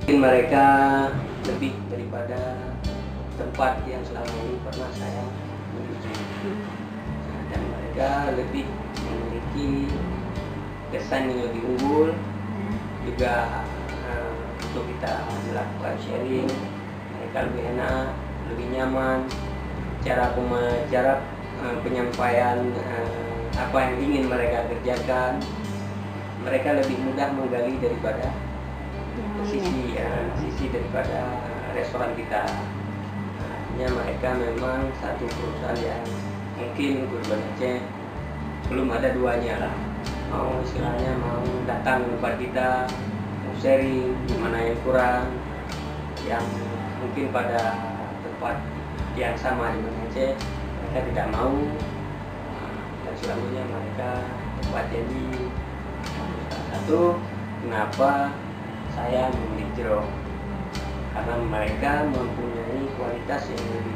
Mungkin mereka lebih daripada tempat yang selama ini pernah saya menuju. Dan mereka lebih memiliki kesan yang lebih unggul, juga untuk kita melakukan sharing mereka lebih enak, lebih nyaman, cara penyampaian apa yang ingin mereka kerjakan, mereka lebih mudah menggali daripada sisi daripada restoran kita. Artinya mereka memang satu perusahaan yang mungkin Kurban Aceh belum ada duanya lah. Mau istilahnya mau datang ke tempat kita, mau sharing mana yang kurang, yang mungkin pada tempat yang sama di Aceh mereka tidak mau, dan selanjutnya mereka tempat jadi. Salah satu kenapa saya memilih Jero, karena mereka mempunyai kualitas yang lebih